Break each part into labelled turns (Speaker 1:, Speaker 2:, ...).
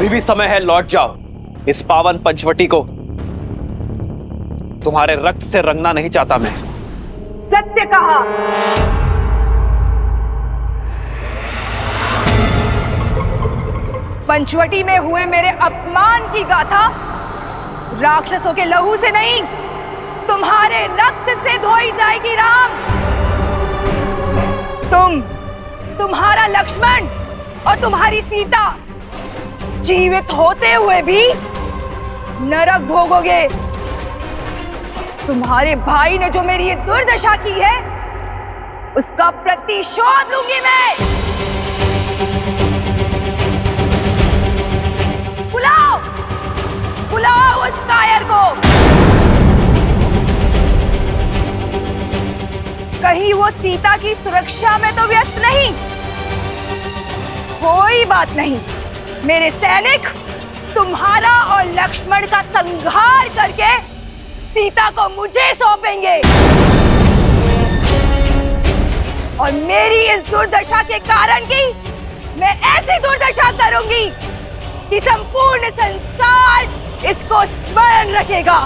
Speaker 1: अभी भी समय है, लौट जाओ। इस पावन पंचवटी को तुम्हारे रक्त से रंगना नहीं चाहता मैं।
Speaker 2: सत्य कहा। पंचवटी में हुए मेरे अपमान की गाथा राक्षसों के लहू से नहीं, तुम्हारे रक्त से धोई जाएगी राम। तुम्हारा लक्ष्मण और तुम्हारी सीता जीवित होते हुए भी नरक भोगोगे। तुम्हारे भाई ने जो मेरी ये दुर्दशा की है, उसका प्रतिशोध लूंगी मैं। बुलाओ, बुलाओ उस कायर को। कहीं वो सीता की सुरक्षा में तो व्यस्त नहीं? कोई बात नहीं, मेरे सैनिक तुम्हारा और लक्ष्मण का संहार करके सीता को मुझे सौंपेंगे। और मेरी इस दुर्दशा के कारण की मैं ऐसी दुर्दशा करूंगी कि संपूर्ण संसार इसको स्मरण रखेगा।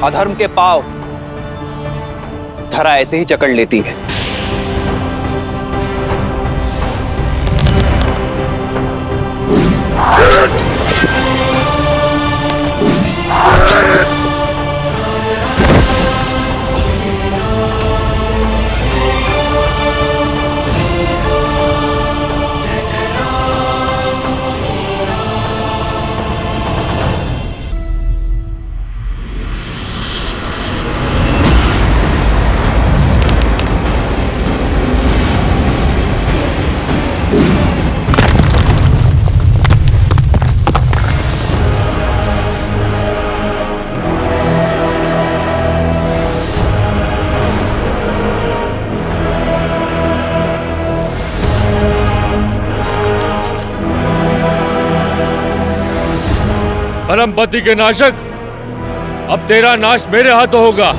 Speaker 1: अधर्म के पांव धरा ऐसे ही जकड़ लेती है।
Speaker 3: परमपति के नाशक, अब तेरा नाश मेरे हाथों होगा।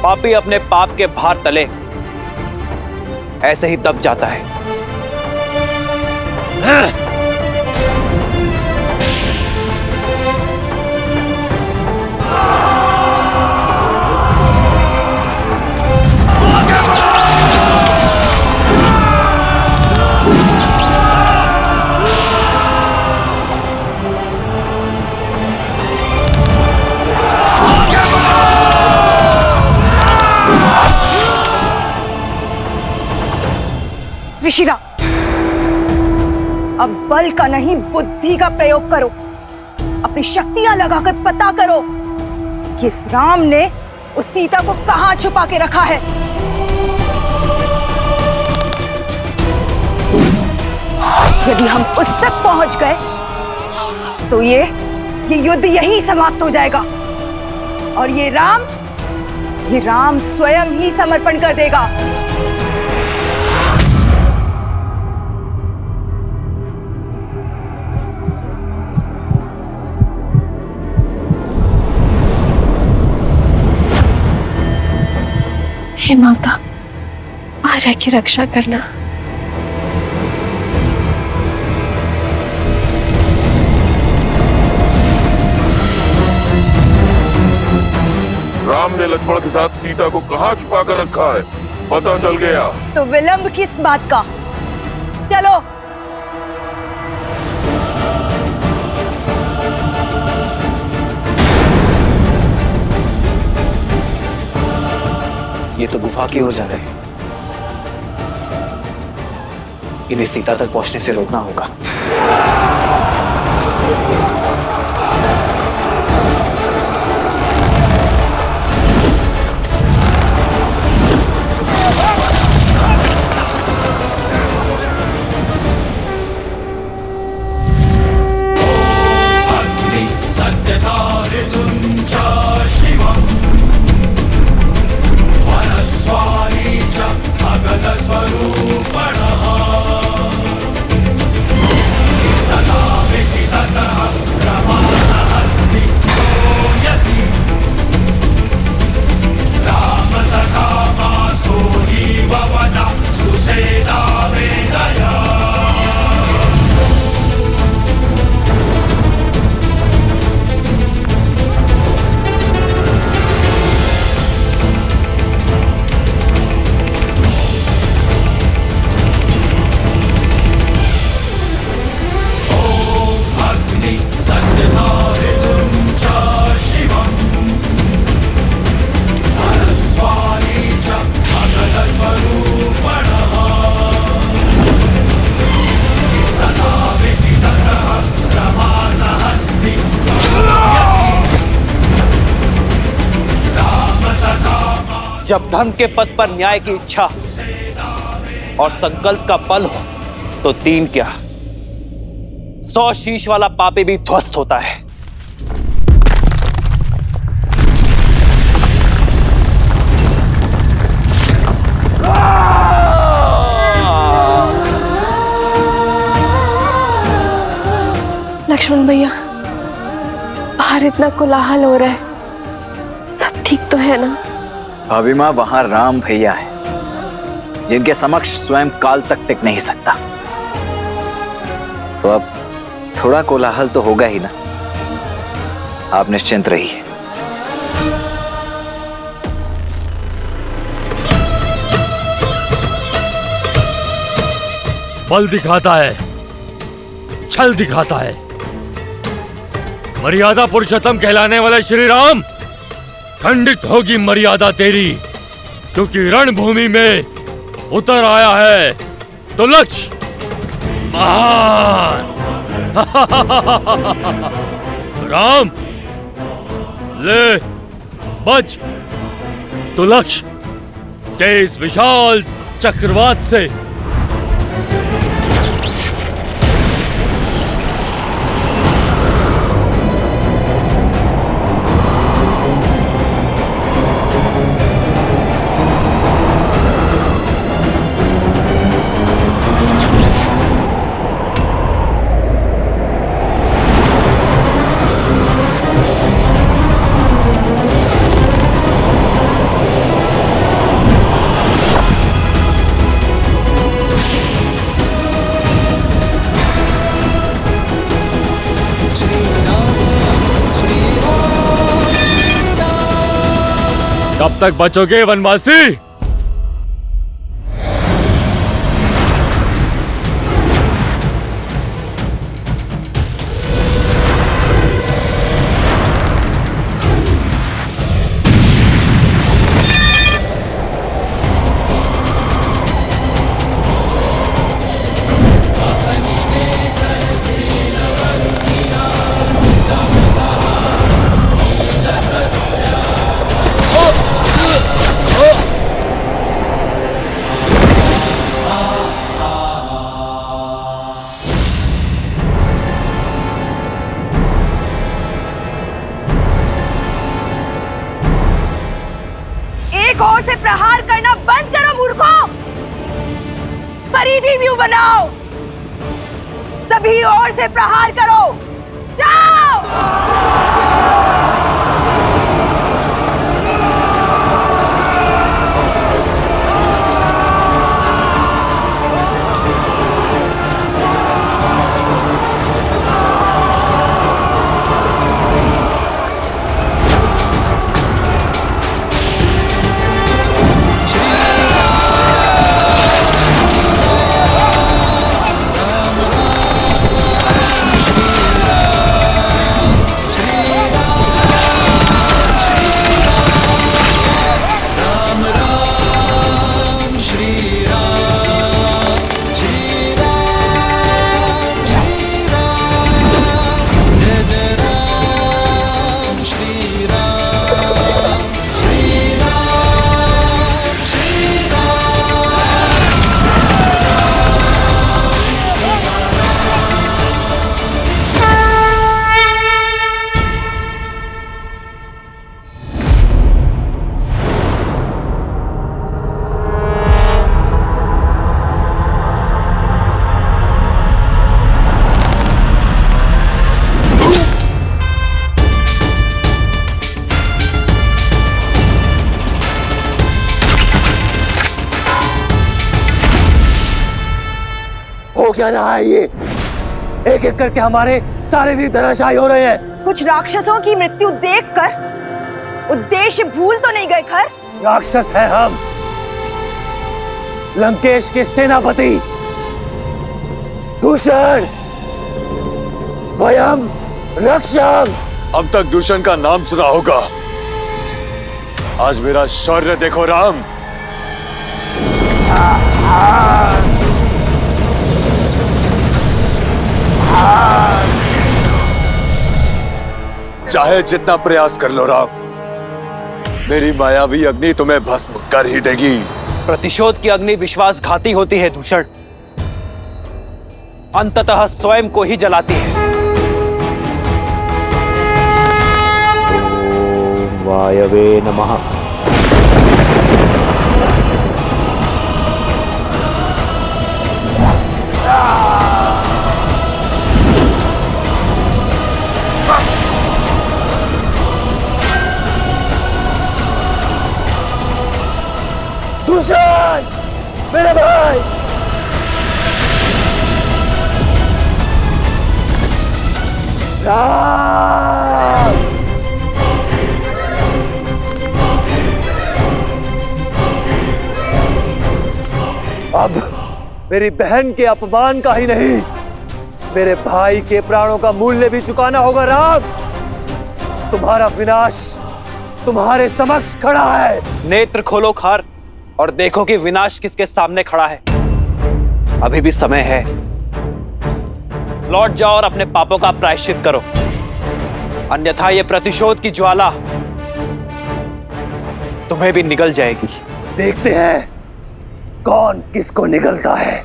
Speaker 1: पापी अपने पाप के भार तले ऐसे ही दब जाता है।
Speaker 2: ऋषिराम, अब बल का नहीं बुद्धि का प्रयोग करो। अपनी शक्तियां लगाकर पता करो कि इस राम ने उस सीता को कहां छुपा के रखा है। यदि हम उस तक पहुंच गए तो ये युद्ध यहीं समाप्त हो जाएगा और ये राम स्वयं ही समर्पण कर देगा।
Speaker 4: हे माता, आर्या की रक्षा करना।
Speaker 5: राम ने लक्ष्मण के साथ सीता को कहां छुपा कर रखा है, पता चल गया।
Speaker 2: तो विलंब किस बात का? चलो।
Speaker 1: ये तो गुफा की ओर जा रहे हैं। इन्हें सीता तक पहुंचने से रोकना होगा। जब धर्म के पथ पर न्याय की इच्छा और संकल्प का बल हो तो 3 क्या 100 शीश वाला पापी भी ध्वस्त होता है।
Speaker 4: लक्ष्मण भैया, बाहर इतना कोलाहल हो रहा है, सब ठीक तो है ना?
Speaker 6: भाभी माँ, वहां राम भैया है जिनके समक्ष स्वयं काल तक टिक नहीं सकता, तो अब थोड़ा कोलाहल तो होगा ही ना। आप निश्चिंत रहिए।
Speaker 3: बल दिखाता है, छल दिखाता है। मर्यादा पुरुषोत्तम कहलाने वाले श्री राम, खंडित होगी मर्यादा तेरी, क्योंकि रणभूमि में उतर आया है तो लक्ष्य महान। राम, ले बच तो लक्ष्य के इस विशाल चक्रवात से। कब तक बचोगे वनवासी?
Speaker 2: परिधि व्यू बनाओ, सभी ओर से प्रहार करो, जाओ।
Speaker 3: हो क्या रहा है ये? एक एक करके हमारे सारे वीर धराशायी हो रहे हैं।
Speaker 2: कुछ राक्षसों की मृत्यु देखकर उद्देश्य भूल तो नहीं गए खर?
Speaker 3: राक्षस है हम, लंकेश के सेनापति दूषण, वयम रक्षम।
Speaker 7: अब तक दूषण का नाम सुना होगा, आज मेरा शौर्य देखो राम। चाहे जितना प्रयास कर लो राम, मेरी मायावी अग्नि तुम्हें भस्म कर ही देगी।
Speaker 1: प्रतिशोध की अग्नि विश्वासघाती होती है दूषण, अंततः स्वयं को ही जलाती है। ओम वायवे नमः।
Speaker 3: दूषण, मेरे भाई, राम। अब मेरी बहन के अपमान का ही नहीं, मेरे भाई के प्राणों का मूल्य भी चुकाना होगा राम। तुम्हारा विनाश तुम्हारे समक्ष खड़ा है।
Speaker 1: नेत्र खोलो खार और देखो कि विनाश किसके सामने खड़ा है। अभी भी समय है, लौट जाओ और अपने पापों का प्रायश्चित करो, अन्यथा ये प्रतिशोध की ज्वाला तुम्हें भी निगल जाएगी।
Speaker 3: देखते हैं कौन किसको निगलता है।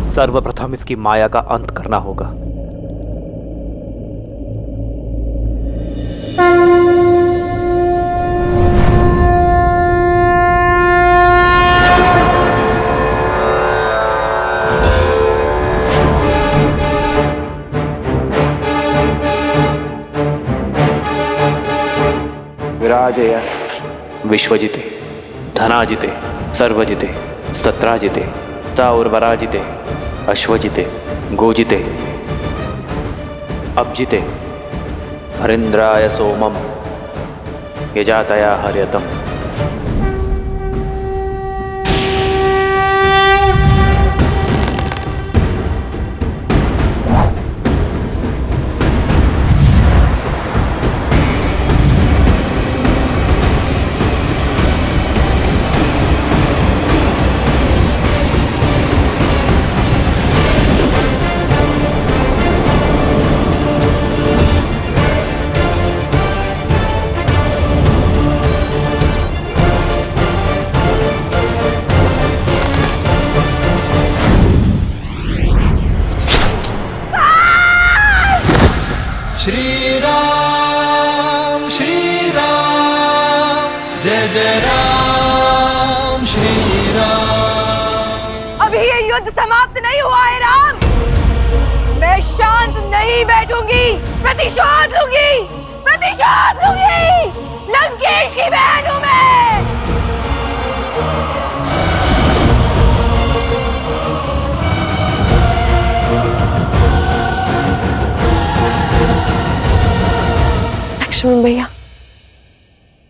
Speaker 1: सर्वप्रथम इसकी माया का अंत करना होगा।
Speaker 8: विराजयस्त्र विश्वजिते धनाजिते सर्वजिते सत्राजिते ताउर्वराजिते अश्वजिते गोजिते अब्जिते हरिंद्राय सोमम यजातया हर्यतम।
Speaker 9: श्री राम जय जय राम श्री राम।
Speaker 2: अभी ये युद्ध समाप्त नहीं हुआ है राम। मैं शांत नहीं बैठूंगी, प्रतिशोध लूंगी, प्रतिशोध लूंगी। लंकेश की बहन हूं मैं।
Speaker 4: लक्ष्मण भैया,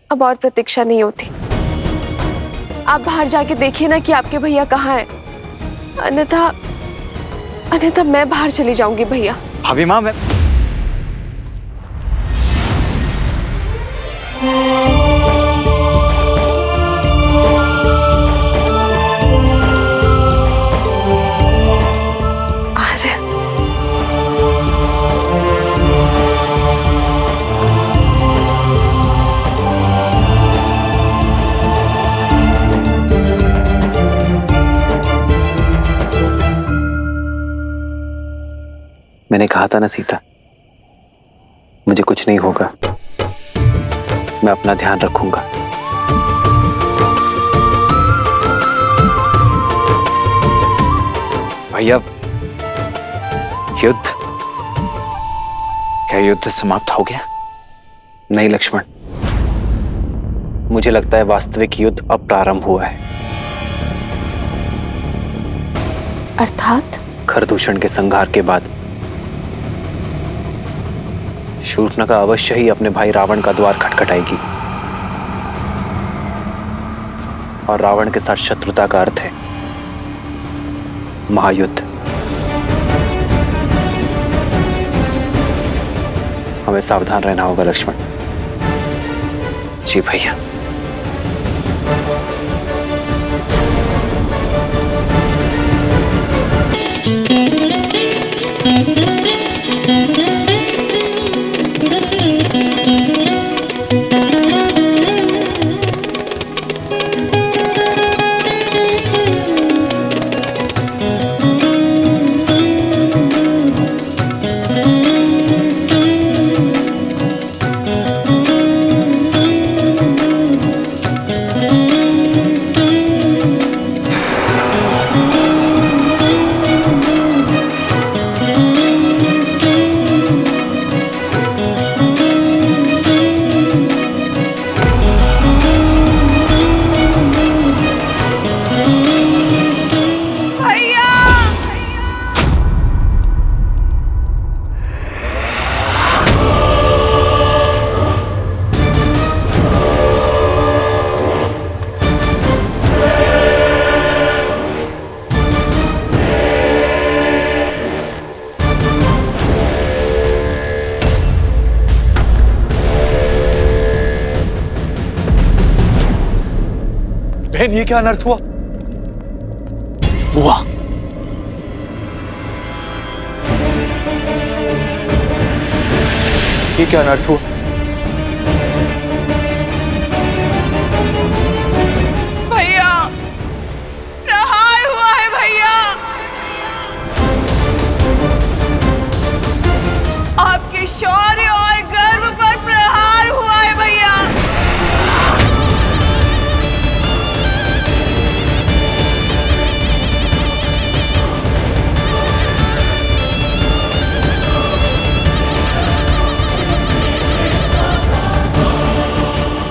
Speaker 4: अब और प्रतीक्षा नहीं होती। आप बाहर जाके देखिए ना कि आपके भैया कहाँ हैं। अन्यथा मैं बाहर चली जाऊंगी भैया।
Speaker 6: भाभी माँ, मैं
Speaker 8: मैंने कहा था ना सीता, मुझे कुछ नहीं होगा, मैं अपना ध्यान रखूंगा।
Speaker 6: भैया, युद्ध, क्या युद्ध समाप्त हो गया?
Speaker 8: नहीं लक्ष्मण, मुझे लगता है वास्तविक युद्ध अब प्रारंभ हुआ है।
Speaker 4: अर्थात?
Speaker 8: खरदूषण के संहार के बाद शूर्पणखा अवश्य ही अपने भाई रावण का द्वार खटखटाएगी, और रावण के साथ शत्रुता का अर्थ है महायुद्ध। हमें सावधान रहना होगा लक्ष्मण। जी भैया।
Speaker 7: बहन, ये क्या अनर्थ हुआ? ये क्या अनर्थ हुआ?
Speaker 2: भैया, प्रहार हुआ है भैया। आपके शौर्य और गर्व पर प्रहार हुआ है भैया।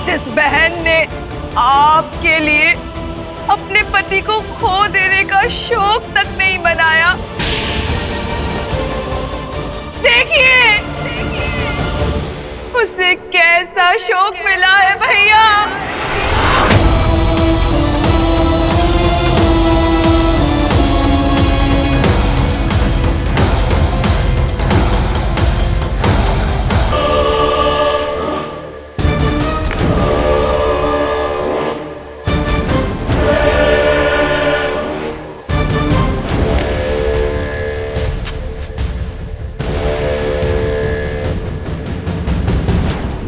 Speaker 2: जिस बहन ने आपके लिए अपने पति को खो देने का शौक तक नहीं मनाया, देखिए शोक मिला है भैया।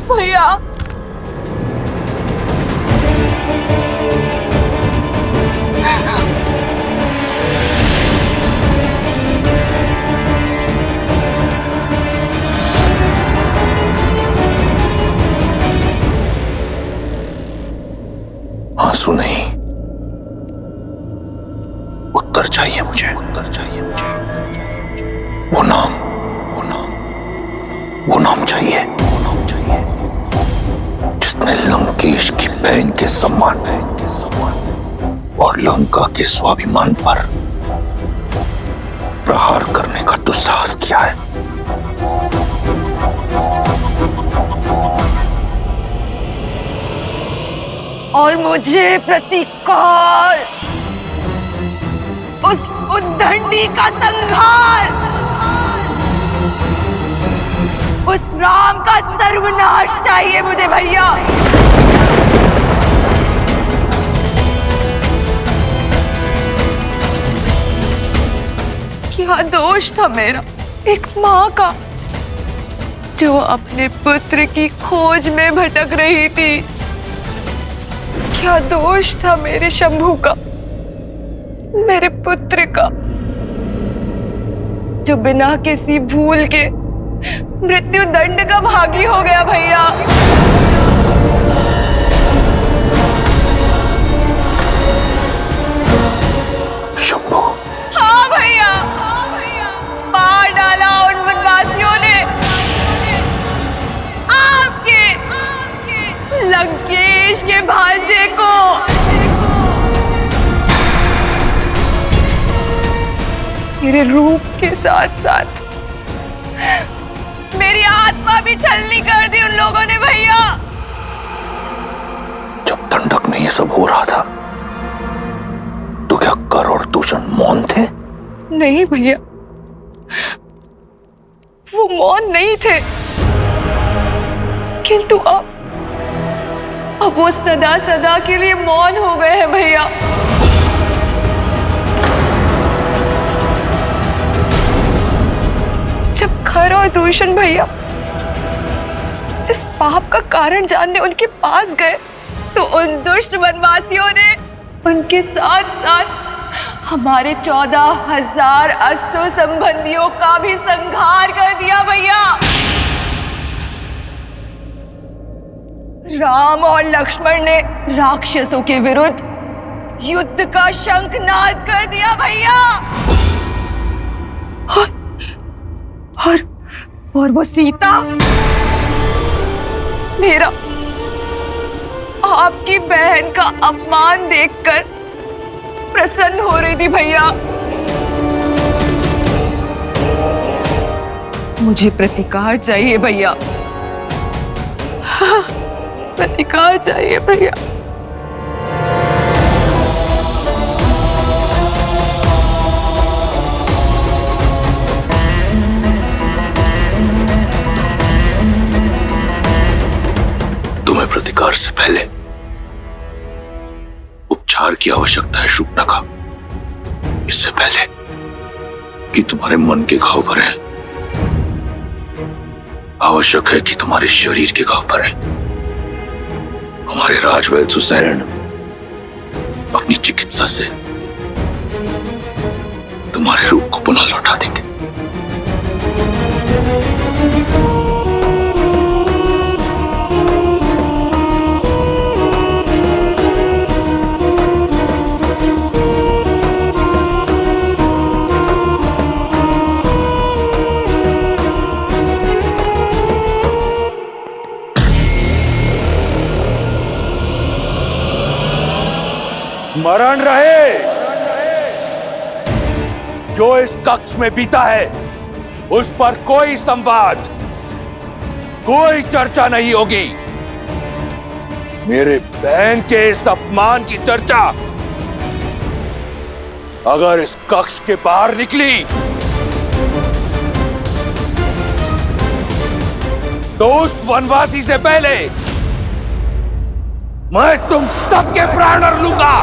Speaker 2: भैया
Speaker 7: आंसू नहीं, उत्तर चाहिए मुझे, उत्तर चाहिए मुझे। वो नाम, वो नाम, वो नाम चाहिए, वो नाम चाहिए जिसने लंकेश की बहन के सम्मान और लंका के स्वाभिमान पर प्रहार करने का दुस्साहस किया है।
Speaker 2: और मुझे प्रतिकार, उस उद्दंडी का संहार, उस राम का सर्वनाश चाहिए मुझे भैया। क्या दोष था मेरा, एक माँ का, जो अपने पुत्र की खोज में भटक रही थी। क्या दोष था मेरे शंभू का, मेरे पुत्र का, जो बिना किसी भूल के मृत्यु दंड का भागी हो गया भैया।
Speaker 7: शंभू।
Speaker 2: हाँ भैया, मार डाला उन वनवासियों ने आपके लंकेश के भांजे को। मेरे रूप के साथ साथ मेरी आत्मा भी छलनी कर दी उन लोगों ने भैया।
Speaker 7: जब दंडक में ये सब हो रहा था तो क्या कर और दूषण मौन थे?
Speaker 2: नहीं भैया, वो मौन नहीं थे, किंतु अब वो सदा सदा के लिए मौन हो गए हैं भैया। जब खर और दूषण भैया इस पाप का कारण जानने उनके पास गए तो उन दुष्ट वनवासियों ने उनके साथ साथ हमारे 14,000 असुर संबंधियों का भी संहार कर दिया भैया। राम और लक्ष्मण ने राक्षसों के विरुद्ध युद्ध का शंखनाद कर दिया भैया। और वो सीता, मेरा आपकी बहन का अपमान देखकर प्रसन्न हो रही थी भैया। मुझे प्रतिकार चाहिए भैया, प्रतिकार चाहिए भैया।
Speaker 7: तुम्हें प्रतिकार से पहले उपचार की आवश्यकता है शूर्पणखा। इससे पहले कि तुम्हारे मन के घाव भरे, आवश्यक है कि तुम्हारे शरीर के घाव भरे। हमारे राजवैद्य सुसैन अपनी चिकित्सा से तुम्हारे रूप को पुनः लौटा देंगे।
Speaker 3: स्मरण रहे, जो इस कक्ष में बीता है उस पर कोई संवाद, कोई चर्चा नहीं होगी।
Speaker 5: मेरे बहन के इस अपमान की चर्चा अगर इस कक्ष के बाहर निकली तो उस वनवासी से पहले मैं तुम सबके प्राण हर लूंगा।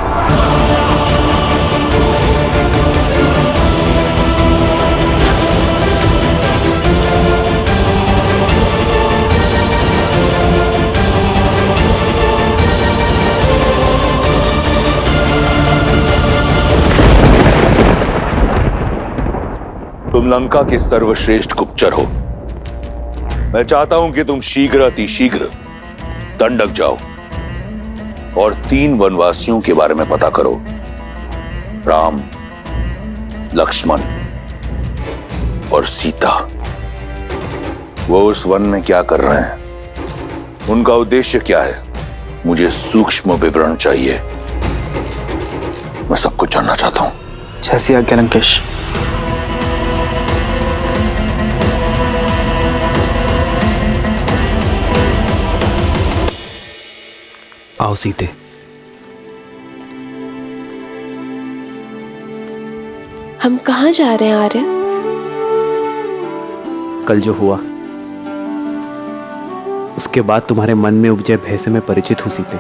Speaker 5: तुम लंका के सर्वश्रेष्ठ गुप्तचर हो। मैं चाहता हूं कि तुम शीघ्र अतिशीघ्र दंडक जाओ और 3 वनवासियों के बारे में पता करो, राम, लक्ष्मण और सीता। वो उस वन में क्या कर रहे हैं, उनका उद्देश्य क्या है, मुझे सूक्ष्म विवरण चाहिए। मैं सब कुछ जानना चाहता हूं।
Speaker 8: जैसी आज्ञा लंकेश। आओ सीते।
Speaker 4: हम कहाँ जा रहे हैं आर्य?
Speaker 8: कल जो हुआ उसके बाद तुम्हारे मन में उपजे भय से मैं परिचित हूं सीते।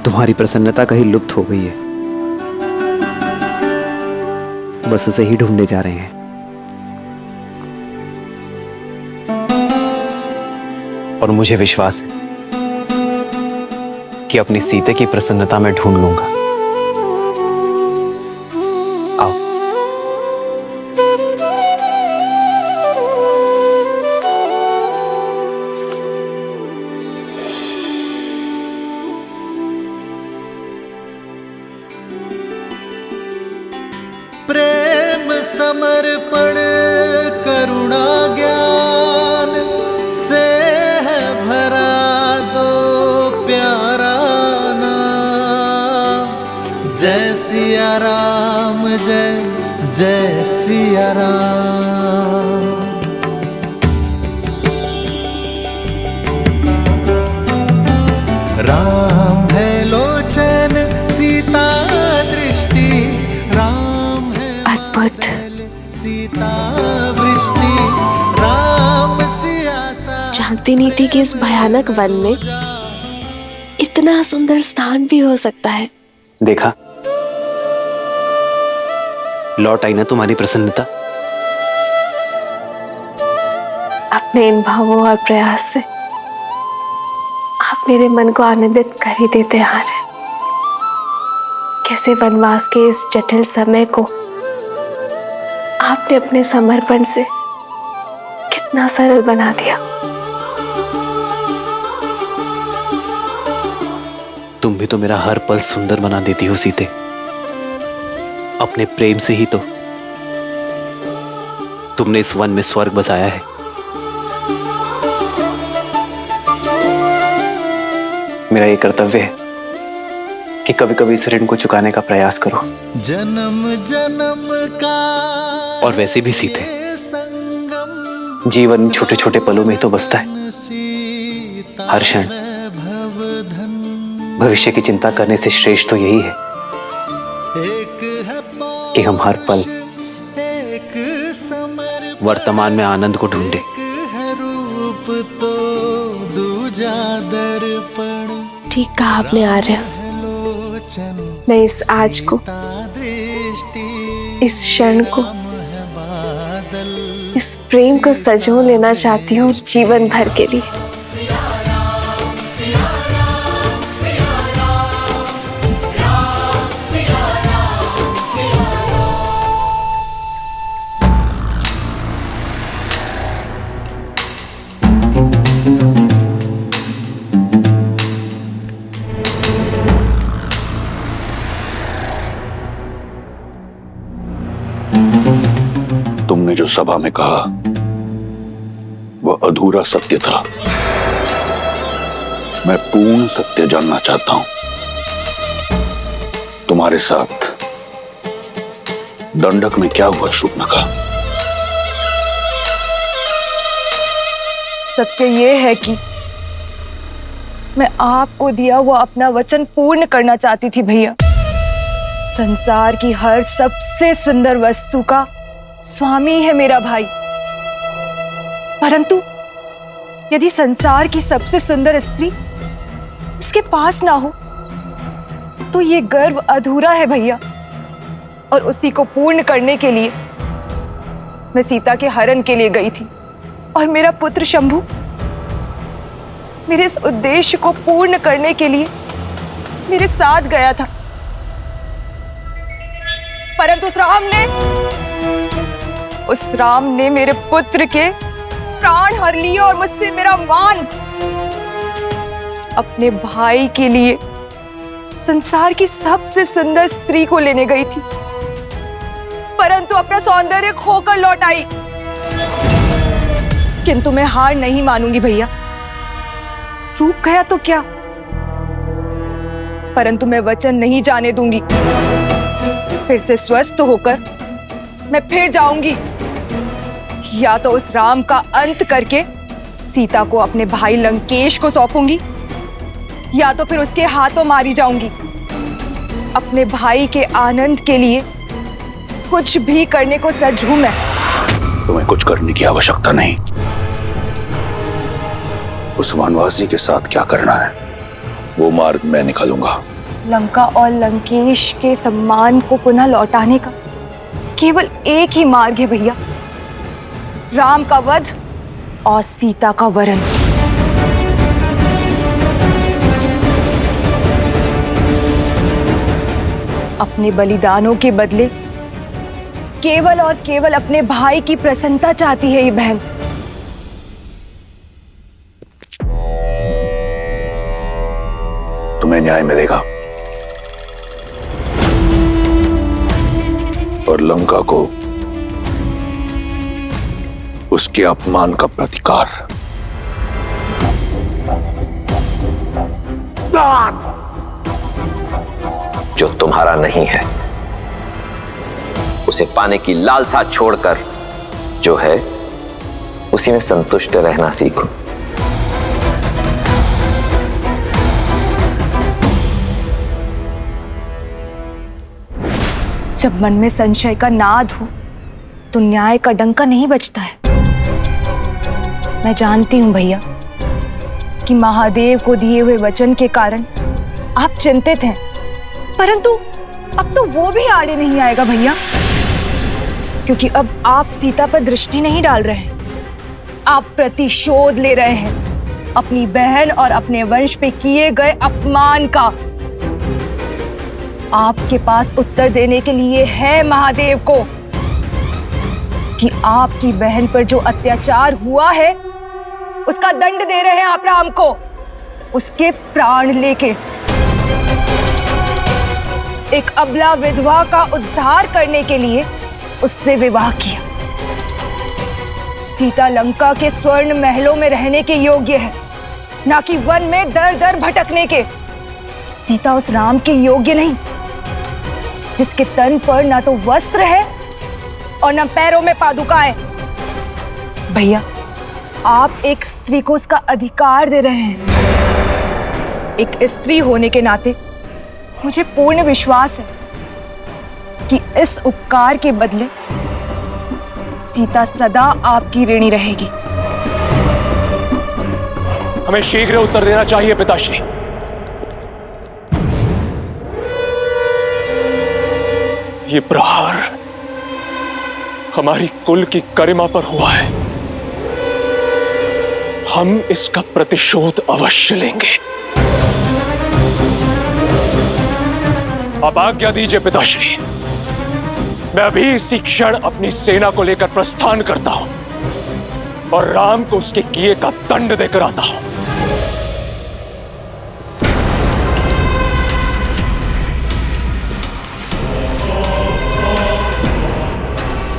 Speaker 8: तुम्हारी प्रसन्नता कहीं लुप्त हो गई है, बस उसे ही ढूंढने जा रहे हैं। और मुझे विश्वास है कि अपनी सीते की प्रसन्नता में ढूंढ लूंगा। आओ।
Speaker 9: प्रेम समर्पण करुणा ज्ञान से है भरा दो प्यारा नाम। जय सिया राम, जय जय सिया राम। राम है लोचन, सीता दृष्टि, राम है
Speaker 4: अद्भुत।
Speaker 9: सीता वृष्टि, राम सियासा।
Speaker 4: जानती नहीं थी कि इस भयानक वन में इतना सुंदर स्थान भी हो सकता है।
Speaker 8: देखा, लौट आई ना तुम्हारी प्रसन्नता।
Speaker 4: अपने इन भावों और प्रयास से आप मेरे मन को आनंदित कर ही देते हैं। कैसे वनवास के इस जटिल समय को आपने अपने समर्पण से कितना सरल बना दिया।
Speaker 8: तुम भी तो मेरा हर पल सुंदर बना देती हो सीते। अपने प्रेम से ही तो तुमने इस वन में स्वर्ग बसाया है। मेरा ये कर्तव्य है कि कभी कभी इस ऋण को चुकाने का प्रयास करो।
Speaker 9: जन्म जन्म का
Speaker 8: और वैसे भी सीते,
Speaker 9: संगम,
Speaker 8: जीवन छोटे छोटे पलों में ही तो बसता है।
Speaker 9: सीता
Speaker 8: हर क्षण
Speaker 9: भवधन।
Speaker 8: भविष्य की चिंता करने से श्रेष्ठ तो यही है
Speaker 9: एक है
Speaker 8: कि हम हर पल
Speaker 9: एक समर्पण,
Speaker 8: वर्तमान में आनंद को ढूंढे।
Speaker 9: एक है रूप तो दूजा दर्पण।
Speaker 4: ठीक कहा आपने आर्य।
Speaker 9: लोचन
Speaker 4: मैं इस आज को,
Speaker 9: दृष्टि,
Speaker 4: इस क्षण को,
Speaker 9: है बादल।
Speaker 4: इस प्रेम को सजो लेना चाहती हूँ जीवन भर के लिए।
Speaker 5: तुमने जो सभा में कहा वह अधूरा सत्य था। मैं पूर्ण सत्य जानना चाहता हूं। तुम्हारे साथ दंडक में क्या हुआ शूर्पणखा?
Speaker 2: सत्य ये है कि मैं आपको दिया हुआ अपना वचन पूर्ण करना चाहती थी भैया। संसार की हर सबसे सुंदर वस्तु का स्वामी है मेरा भाई, परंतु यदि संसार की सबसे सुंदर स्त्री उसके पास ना हो तो ये गर्व अधूरा है भैया। और उसी को पूर्ण करने के लिए मैं सीता के हरण के लिए गई थी और मेरा पुत्र शंभु मेरे इस उद्देश्य को पूर्ण करने के लिए मेरे साथ गया था, परंतु उस राम ने मेरे पुत्र के प्राण हर लिए और मुझसे मेरा मान। अपने भाई के लिए संसार की सबसे सुंदर स्त्री को लेने गई थी, परंतु अपना सौंदर्य खोकर लौट आई। किंतु मैं हार नहीं मानूंगी भैया। रूप गया तो क्या, परंतु मैं वचन नहीं जाने दूंगी। फिर से स्वस्थ होकर मैं फिर जाऊंगी, या तो उस राम का अंत करके सीता को अपने भाई लंकेश को सौंपूंगी, या तो फिर उसके हाथों मारी जाऊंगी। अपने भाई के आनंद के लिए कुछ भी करने को सज्ज हूं मैं।
Speaker 5: तुम्हें कुछ करने की आवश्यकता नहीं। उस वनवासी के साथ क्या करना है वो मार्ग मैं निकालूंगा।
Speaker 2: लंका और लंकेश के सम्मान को पुनः लौटाने का केवल एक ही मार्ग है भैया, राम का वध और सीता का वरण। अपने बलिदानों के बदले केवल और केवल अपने भाई की प्रसन्नता चाहती है ये बहन।
Speaker 5: तुम्हें न्याय मिलेगा और लंका को उसके अपमान का प्रतिकार।
Speaker 10: जो तुम्हारा नहीं है उसे पाने की लालसा छोड़कर जो है उसी में संतुष्ट रहना सीखो।
Speaker 2: जब मन में संशय का नाद हो तो न्याय का डंका नहीं बजता है। मैं जानती हूं भैया कि महादेव को दिए हुए वचन के कारण आप चिंतित हैं, परंतु अब तो वो भी आड़े नहीं आएगा भैया, क्योंकि अब आप सीता पर दृष्टि नहीं डाल रहे हैं, आप प्रतिशोध ले रहे हैं अपनी बहन और अपने वंश पे किए गए अपमान का। आपके पास उत्तर देने के लिए है महादेव को कि आपकी बहन पर जो अत्याचार हुआ है उसका दंड दे रहे हैं आप राम को, उसके प्राण लेके। एक अबला विधवा का उद्धार करने के लिए उससे विवाह किया। सीता लंका के स्वर्ण महलों में रहने के योग्य है, ना कि वन में दर दर भटकने के। सीता उस राम के योग्य नहीं जिसके तन पर ना तो वस्त्र है और ना पैरों में पादुकाएं। भैया, आप एक स्त्री को उसका अधिकार दे रहे हैं। एक स्त्री होने के नाते मुझे पूर्ण विश्वास है कि इस उपकार के बदले सीता सदा आपकी ऋणी रहेगी।
Speaker 3: हमें शीघ्र उत्तर देना चाहिए पिताश्री। ये प्रहार हमारी कुल की गरिमा पर हुआ है, हम इसका प्रतिशोध अवश्य लेंगे। अब आज्ञा दीजिए पिताश्री, मैं अभी इसी क्षण अपनी सेना को लेकर प्रस्थान करता हूं और राम को उसके किए का दंड देकर आता हूं।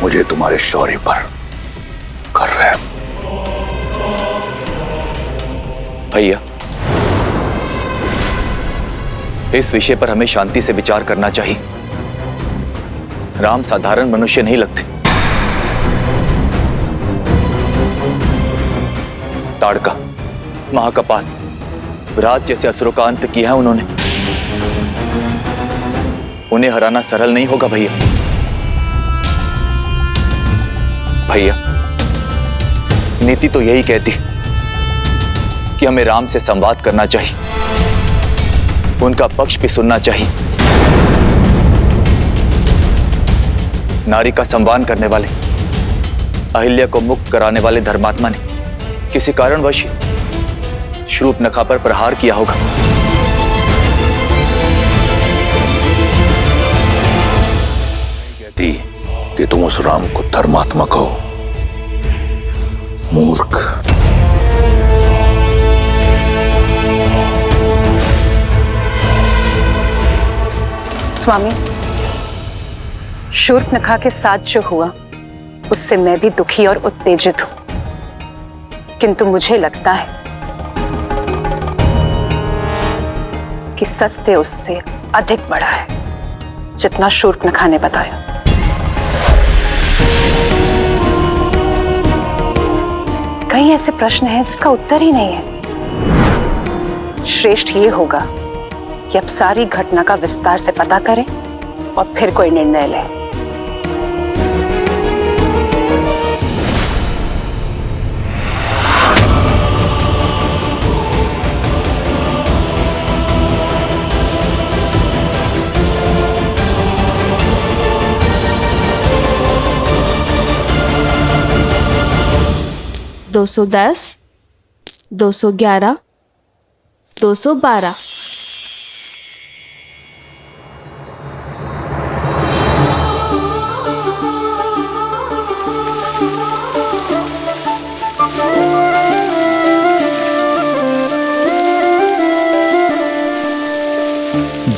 Speaker 5: मुझे तुम्हारे शौर्य पर गर्व है।
Speaker 11: भैया, इस विषय पर हमें शांति से विचार करना चाहिए। राम साधारण मनुष्य नहीं लगते। ताड़का, महाकपाल, विराट जैसे असुरों का अंत किया है उन्होंने। उन्हें हराना सरल नहीं होगा भैया। भैया, नीति तो यही कहती कि हमें राम से संवाद करना चाहिए, उनका पक्ष भी सुनना चाहिए। नारी का संवान करने वाले, अहिल्या को मुक्त कराने वाले धर्मात्मा ने किसी कारणवश शूर्पणखा पर प्रहार किया होगा।
Speaker 5: कहती कि तुम उस राम को धर्मात्मा कहो, मूर्ख।
Speaker 2: स्वामी, शूर्पणखा के साथ जो हुआ उससे मैं भी दुखी और उत्तेजित हूं, किंतु मुझे लगता है कि सत्य उससे अधिक बड़ा है जितना शूर्पणखा ने बताया। कई ऐसे प्रश्न हैं जिसका उत्तर ही नहीं है। श्रेष्ठ ये होगा कि अब सारी घटना का विस्तार से पता करें और फिर कोई निर्णय लें।
Speaker 4: दो 210, 211, 212।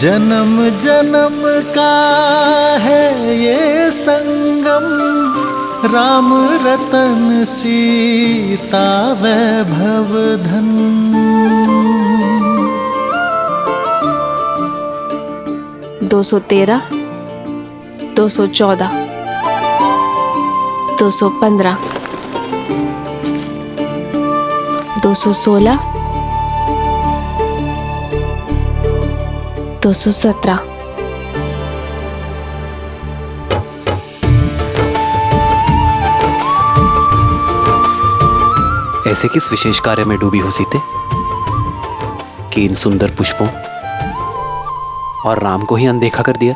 Speaker 9: जन्म जन्म का है ये संगम, राम रतन सीता वैभव धन।
Speaker 4: 213, 214, 215, 216, 217।
Speaker 8: ऐसे किस विशेष कार्य में डूबी हो सीते कि इन सुंदर पुष्पों और राम को ही अनदेखा कर दिया?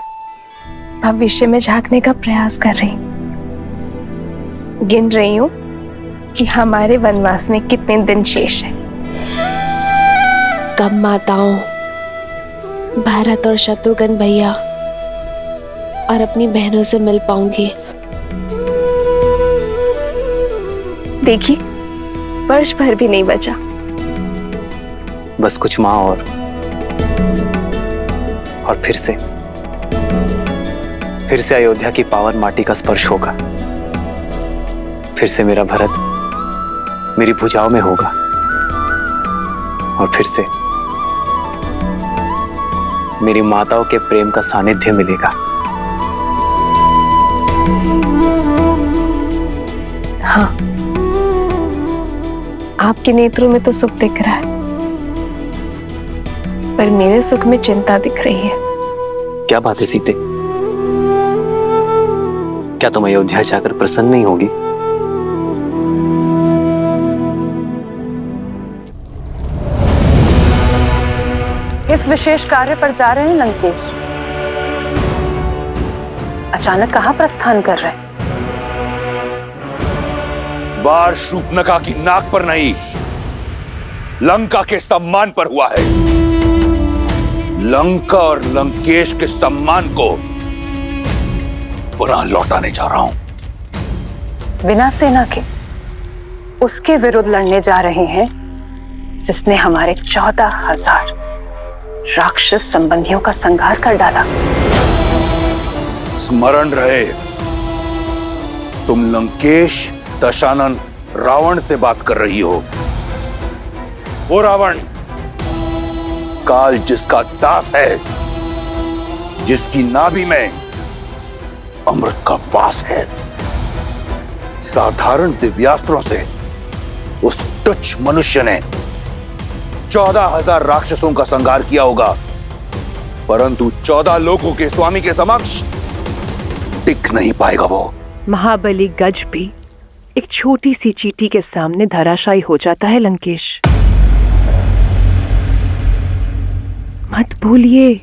Speaker 4: भविष्य में झांकने का प्रयास कर रही हूं। गिन रही हूं कि हमारे वनवास में कितने दिन शेष हैं। कब माताओं भरत और शत्रुघ्न भैया और अपनी बहनों से मिल पाऊंगी। देखिए, वर्ष भर भी नहीं बचा।
Speaker 8: बस कुछ माह और फिर से अयोध्या की पावन माटी का स्पर्श होगा। फिर से मेरा भरत मेरी भुजाओं में होगा और फिर से मेरी माताओं के प्रेम का सानिध्य मिलेगा।
Speaker 4: हाँ, आपके नेत्रों में तो सुख दिख रहा है, पर मेरे सुख में चिंता दिख रही है।
Speaker 8: क्या बात है सीते? क्या तुम अयोध्या जाकर प्रसन्न नहीं होगी?
Speaker 2: इस विशेष कार्य पर जा रहे हैं लंकेश। अचानक कहां प्रस्थान कर रहे हैं?
Speaker 5: वार शूर्पणखा की नाक पर नहीं, लंका के सम्मान पर हुआ है। लंका और लंकेश के सम्मान को पुनः लौटाने जा रहा हूं।
Speaker 2: बिना सेना के उसके विरुद्ध लड़ने जा रहे हैं जिसने हमारे 14,000 राक्षस संबंधियों का संहार कर डाला।
Speaker 5: स्मरण रहे, तुम लंकेश दशानन रावण से बात कर रही हो। वो रावण काल जिसका दास है, जिसकी नाभि में अमृत का वास है। साधारण दिव्यास्त्रों से उस तुच्छ मनुष्य ने 14,000 राक्षसों का संहार किया होगा, परंतु 14 लोगों के स्वामी के समक्ष टिक नहीं पाएगा वो।
Speaker 12: महाबली गज भी एक छोटी सी चींटी के सामने धराशायी हो जाता है लंकेश। मत भूलिए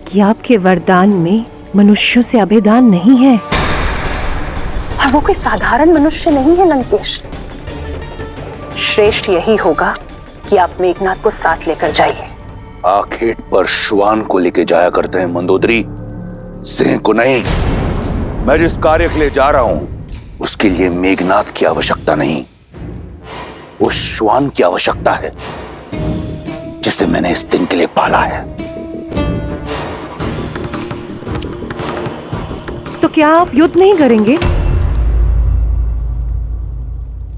Speaker 12: कि आपके वरदान में मनुष्यों से अभेदान नहीं है, और वो कोई साधारण मनुष्य नहीं है लंकेश। श्रेष्ठ यही होगा कि आप मेघनाथ को साथ लेकर जाइए।
Speaker 5: आखेट पर श्वान को लेके जाया करते हैं मंदोदरी, सिंह को नहीं। मैं जिस कार्य के लिए जा रहा हूं उसके लिए मेघनाथ की आवश्यकता नहीं, उस श्वान की आवश्यकता है जिसे मैंने इस दिन के लिए पाला है।
Speaker 12: तो क्या आप युद्ध नहीं करेंगे?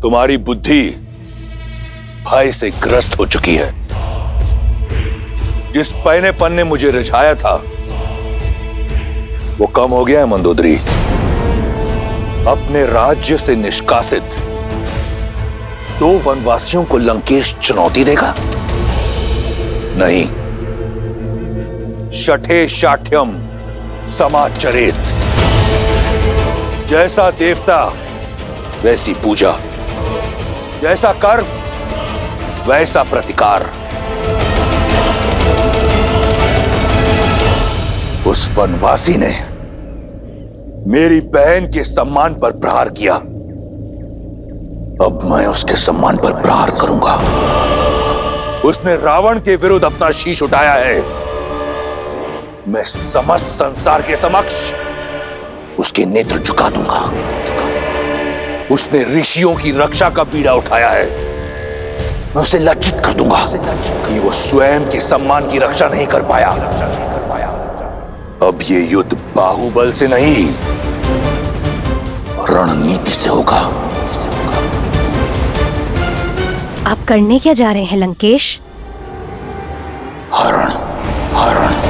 Speaker 5: तुम्हारी बुद्धि भय से ग्रस्त हो चुकी है। जिस पहनेपन ने मुझे रिझाया था वो कम हो गया है मंदोदरी। अपने राज्य से निष्कासित 2 वनवासियों को लंकेश चुनौती देगा? नहीं। शठे शाठ्यम समाचरेत। जैसा देवता वैसी पूजा, जैसा कर्म वैसा प्रतिकार। उस वनवासी ने मेरी बहन के सम्मान पर प्रहार किया, अब मैं उसके सम्मान पर प्रहार करूंगा। उसने रावण के विरुद्ध अपना शीश उठाया है, मैं समस्त संसार के समक्ष उसके नेत्र झुका दूंगा। उसने ऋषियों की रक्षा का बीड़ा उठाया है, मैं उसे लज्जित कर दूंगा कि वो स्वयं के सम्मान की रक्षा नहीं कर पाया। अब ये युद्ध बाहुबल से नहीं, रणनीति से होगा।
Speaker 13: आप करने क्या जा रहे हैं लंकेश?
Speaker 5: हरण, हरण।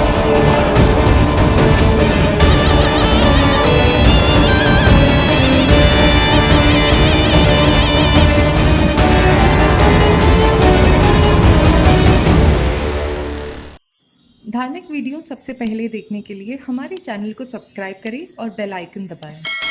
Speaker 14: धार्मिक वीडियो सबसे पहले देखने के लिए हमारे चैनल को सब्सक्राइब करें और बेल आइकन दबाएं।